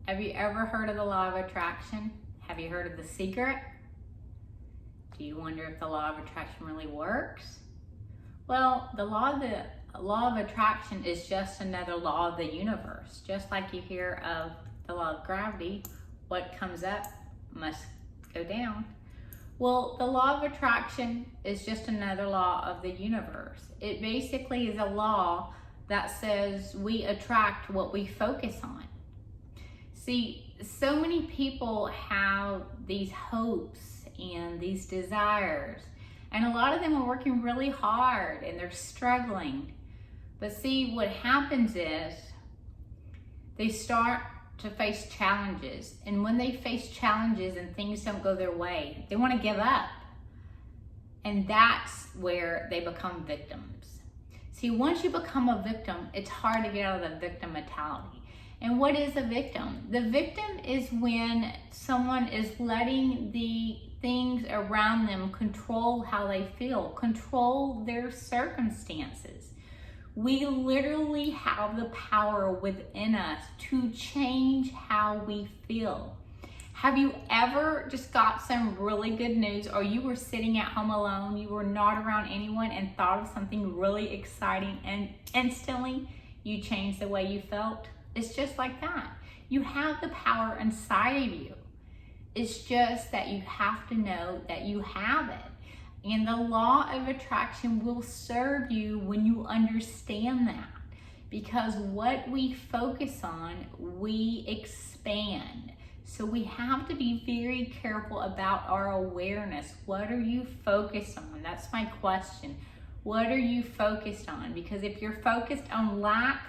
Have you ever heard of the law of attraction? Have you heard of The Secret? Do you wonder if the law of attraction really works? Well, the law of attraction is just another law of the universe. Just like you hear of the law of gravity, what comes up must go down. Well, the law of attraction is just another law of the universe. It basically is a law that says we attract what we focus on. See, so many people have these hopes and these desires, and a lot of them are working really hard and they're struggling. But see, what happens is they start to face challenges, and when they face challenges and things don't go their way, they want to give up, and that's where they become victims. See, once you become a victim, it's hard to get out of the victim mentality. And what is a victim? The victim is when someone is letting the things around them control how they feel, control their circumstances. We literally have the power within us to change how we feel. Have you ever just got some really good news, or you were sitting at home alone, you were not around anyone, and thought of something really exciting, and instantly you changed the way you felt? It's just like that. You have the power inside of you. It's just that you have to know that you have it. And the law of attraction will serve you when you understand that. Because what we focus on, we expand. So we have to be very careful about our awareness. What are you focused on? That's my question. What are you focused on? Because if you're focused on lack,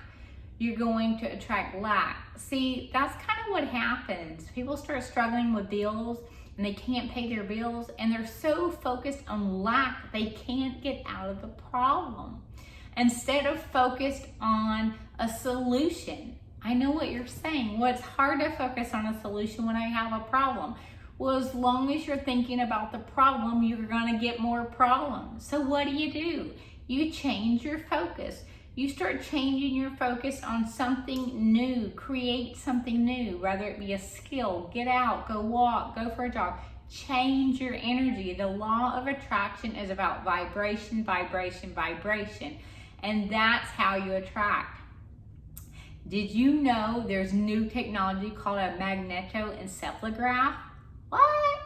you're going to attract lack. See, that's kind of what happens. People start struggling with bills and they can't pay their bills, and they're so focused on lack, they can't get out of the problem. Instead of focused on a solution. I know what you're saying. Well, it's hard to focus on a solution when I have a problem. Well, as long as you're thinking about the problem, you're gonna get more problems. So what do? You change your focus. You start changing your focus on something new, create something new, whether it be a skill, get out, go walk, go for a jog, change your energy. The law of attraction is about vibration, vibration, vibration, and that's how you attract. Did you know there's new technology called a magnetoencephalograph? What?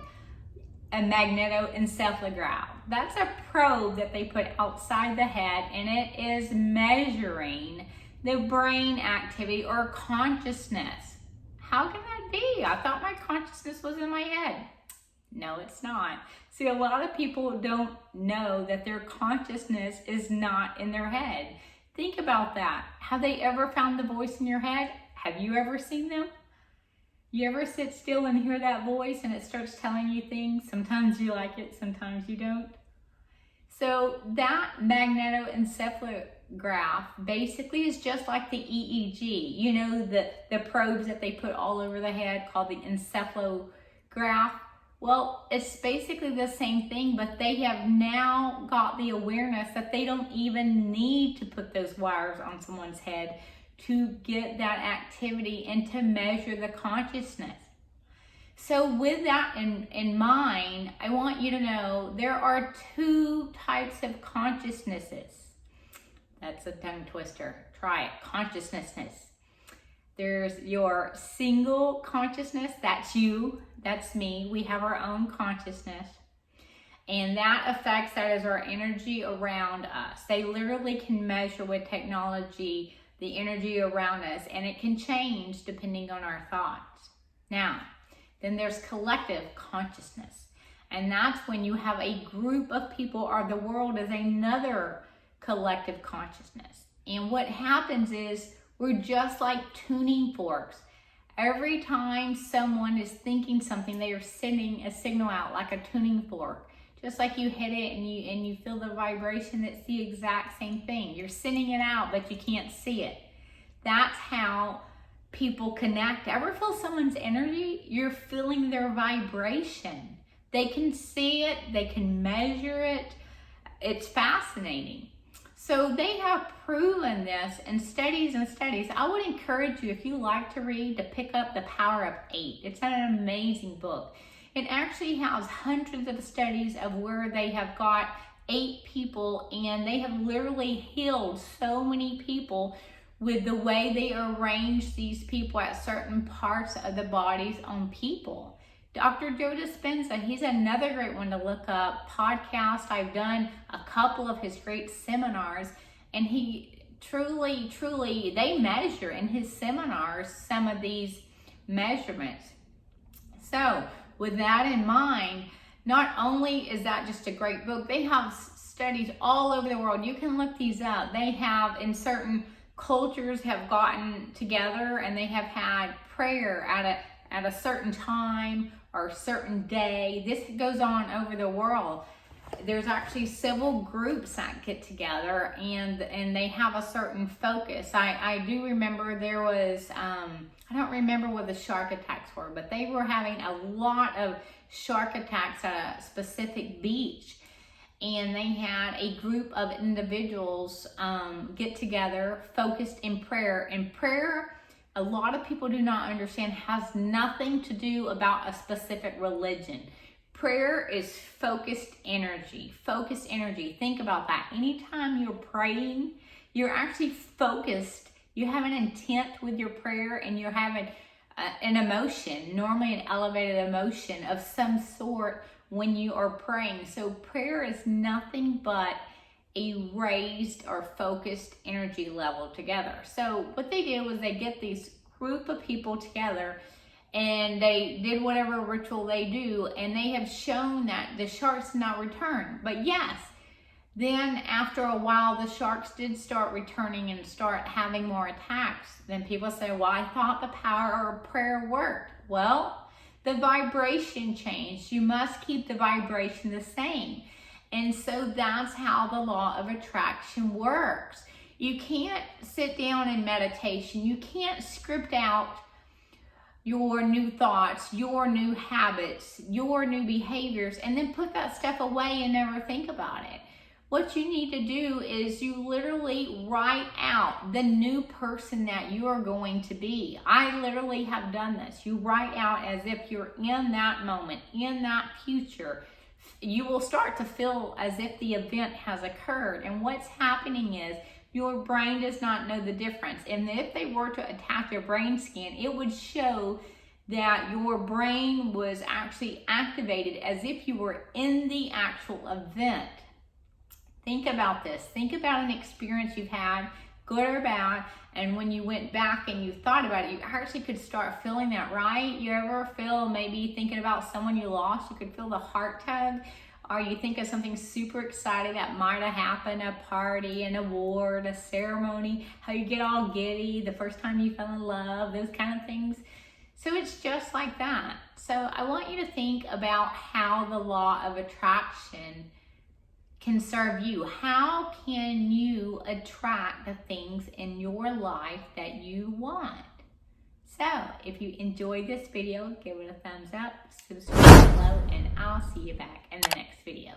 A magnetoencephalograph. That's a probe that they put outside the head, and it is measuring the brain activity or consciousness. How can that be? I thought my consciousness was in my head. No, it's not. See, a lot of people don't know that their consciousness is not in their head. Think about that. Have they ever found the voice in your head? Have you ever seen them? You ever sit still and hear that voice and it starts telling you things? Sometimes you like it, sometimes you don't. So that magnetoencephalograph basically is just like the EEG. You know, the probes that they put all over the head called the encephalograph. Well, it's basically the same thing, but they have now got the awareness that they don't even need to put those wires on someone's head to get that activity and to measure the consciousness. So with that in mind, I want you to know there are two types of consciousnesses. That's a tongue twister. Try it. Consciousness. There's your single consciousness. That's you. That's me. We have our own consciousness. And that affects, that is our energy around us. They literally can measure with technology the energy around us, and it can change depending on our thoughts. Now, then there's collective consciousness, and that's when you have a group of people, or the world is another collective consciousness. And what happens is we're just like tuning forks. Every time someone is thinking something, they are sending a signal out like a tuning fork. Just like you hit it and you feel the vibration, it's the exact same thing. You're sending it out, but you can't see it. That's how people connect. Ever feel someone's energy? You're feeling their vibration. They can see it, they can measure it. It's fascinating. So they have proven this in studies and studies. I would encourage you, if you like to read, to pick up The Power of 8. It's an amazing book. It actually has hundreds of studies of where they have got 8 people, and they have literally healed so many people with the way they arrange these people at certain parts of the bodies on people. Dr. Joe Dispenza, he's another great one to look up. Podcast, I've done a couple of his great seminars, and he truly, they measure in his seminars some of these measurements. So with that in mind, not only is that just a great book, they have studies all over the world. You can look these up. They have, in certain cultures, have gotten together and they have had prayer at a certain time or a certain day. This goes on over the world. There's actually civil groups that get together and they have a certain focus. I do remember there was, I don't remember what the shark attacks were, but they were having a lot of shark attacks at a specific beach. And they had a group of individuals get together, focused in prayer. And prayer, a lot of people do not understand, has nothing to do about a specific religion. Prayer is focused energy. Focused energy. Think about that. Anytime you're praying, you're actually focused. You have an intent with your prayer, and you're having an emotion, normally an elevated emotion of some sort when you are praying. So prayer is nothing but a raised or focused energy level together. So what they did was they get these group of people together and they did whatever ritual they do, and they have shown that the sharks did not return. But yes, then after a while, the sharks did start returning and start having more attacks. Then people say, well, I thought the power of prayer worked. Well, the vibration changed. You must keep the vibration the same. And so that's how the law of attraction works. You can't sit down in meditation. You can't script out your new thoughts, your new habits, your new behaviors, and then put that stuff away and never think about it. What you need to do is you literally write out the new person that you are going to be. I literally have done this. You write out as if you're in that moment, in that future. You will start to feel as if the event has occurred. And what's happening is your brain does not know the difference. And if they were to attach a brain scan, it would show that your brain was actually activated as if you were in the actual event. Think about this. Think about an experience you've had, good or bad, and when you went back and you thought about it, you actually could start feeling that, right? You ever feel maybe thinking about someone you lost, you could feel the heart tug, or you think of something super exciting that might have happened, a party, an award, a ceremony, how you get all giddy, the first time you fell in love, those kind of things. So it's just like that. So I want you to think about how the law of attraction can serve you. How can you attract the things in your life that you want? So if you enjoyed this video, give it a thumbs up, subscribe below, and I'll see you back in the next video.